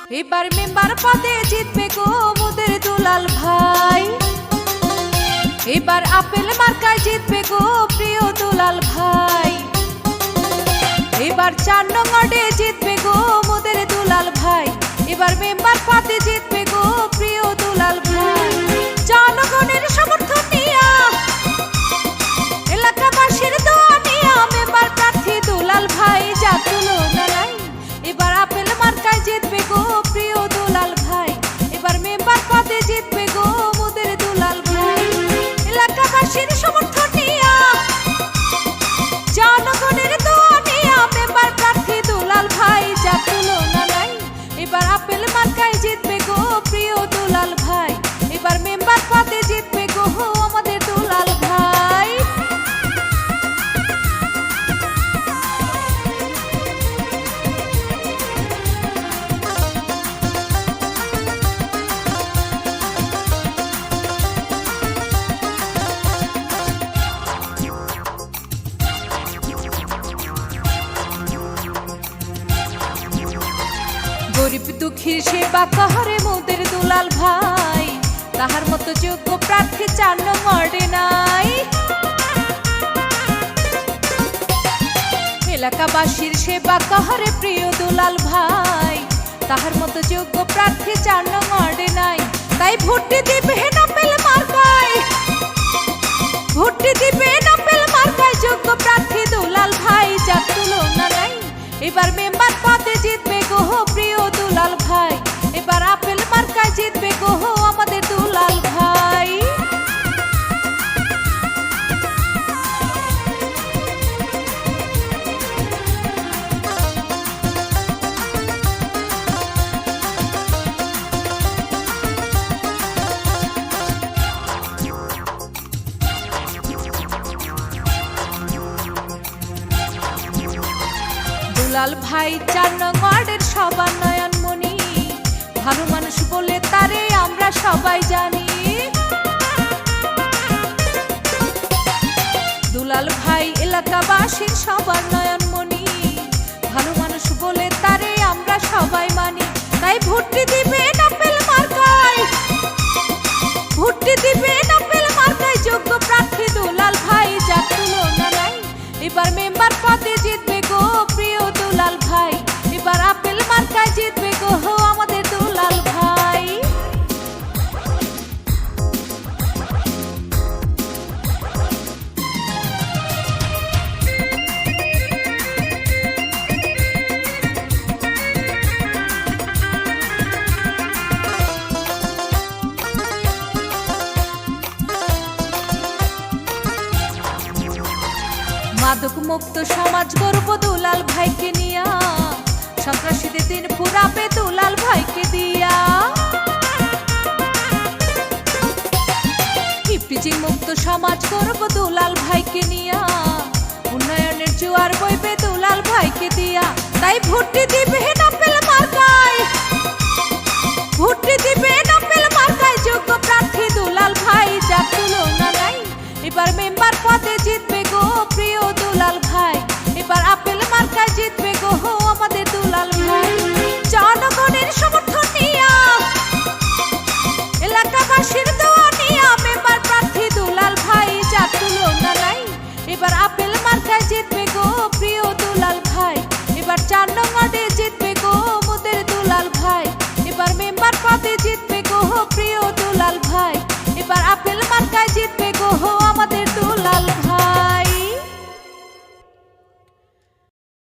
এবার মেম্বার পদে জিতবে গো মোদের দুলাল ভাই। এবার আপেল মার্কায় জিতবে গো প্রিয় দুলাল ভাই। এবার 4 নং ওয়ার্ডে জিতবে গো মোদের দুলাল ভাই। এবার মেম্বার পদে জিতবে গো প্রিয় দুলাল ভাই। জনগণের সমর্থন নিয়া, এলাকাবাসীর দোয়া নিয়া মেম্বার প্রার্থী দুলাল ভাই যা তুলনা নাই। এবার আপেল মার্কায় জিতবে গো প্রিয় দুলাল ভাই। এবার মেম্বার পদে জিতবে গো মোদের দুলাল ভাই। এলাকাবাসীর সমর্থন নিয়া, জনগণের দোয়া নিয়া মেম্বার প্রার্থী দুলাল ভাই যা তুলনা নাই। এবার আপেল মার্কায় জিতবে গো প্রিয় দুলাল ভাই। এবার মেম্বার পদে জিতবে গো আমাদের দুলাল ভাই। গরিব দুঃখীর সেবা করে মোদের দুলাল ভাই। তাহার মতো যোগ্য প্রার্থী 4 নং ওয়ার্ডে নাই। এলাকাবাসীর সেবা করে প্রিয় দুলাল ভাই। তাহার মতো যোগ্য প্রার্থী 4 নং ওয়ার্ডে নাই। তাই ভোটটি দিবেন আপেল মার্কায়, ভোটটি দিবেন আপেল মার্কায় যোগ্য প্রার্থী দুলাল ভাই যা তুলনা নাই। এবার মেম্বার পদে জিতবে গো প্রিয় দুলাল ভাই। এবার আপেল মার্কায় জিতবে গো আমাদের দুলাল ভাই। দুলাল ভাই 4 নং ওয়ার্ডের সবার নয়নমণি। ভালো মানুষ বলে তারে আমরা সবাই জানি। দুলাল ভাই এলাকাবাসীর সবার নয়নমণি। ভালো মানুষ বলে তারে আমরা সবাই মানি। তাই ভোটটি দিবেন আপেল মার্কায়, ভোটটি দিবেন আপেল মার্কায় যোগ্য প্রার্থী দুলাল ভাই যা তুলনা নাই। এবার মেম্বার পদে জিতবে গো প্রিয় দুলাল ভাই। এবার আপেল মার্কায় জিতবে গো আমাদের দুলাল ভাই। মাদক মুক্ত সমাজ গর্ব দুলাল ভাইকে নিয়া। সন্ত্রাসীদের দিন পুরাবে দুলাল ভাইকে দিয়া। ইপিজি মুক্ত সমাজ গর্ব দুলাল ভাইকে নিয়া। উন্নয়নের জোয়ার বইবে দুলাল ভাইকে দিয়া। তাই ভোটটি দিবেন আপেল মার্কায়, ভোটটি দিবেন আপেল মার্কায় যোগ্য প্রার্থী দুলাল ভাই যা তুলনা নাই। এবার মেম্বার পদে জিতবে গো প্রিয় দুলাল ভাই। এবার আপেল মার্কায় জিতবে গো আমাদের দুলাল ভাই। জনগণের সমর্থন নিয়া, এলাকাবাসীর দোয়া নিয়া মেম্বার প্রার্থী দুলাল ভাই যা তুলনা নাই। এবার আপেল মার্কায় জিতবে গো প্রিয় দুলাল ভাই। এবার 4 নং ওয়ার্ডে জিতবে গো মোদের দুলাল ভাই। এবার মেম্বার পদে জিতবে গো প্রিয় দুলাল ভাই। এবার আপেল মার্কায় জিতবে গো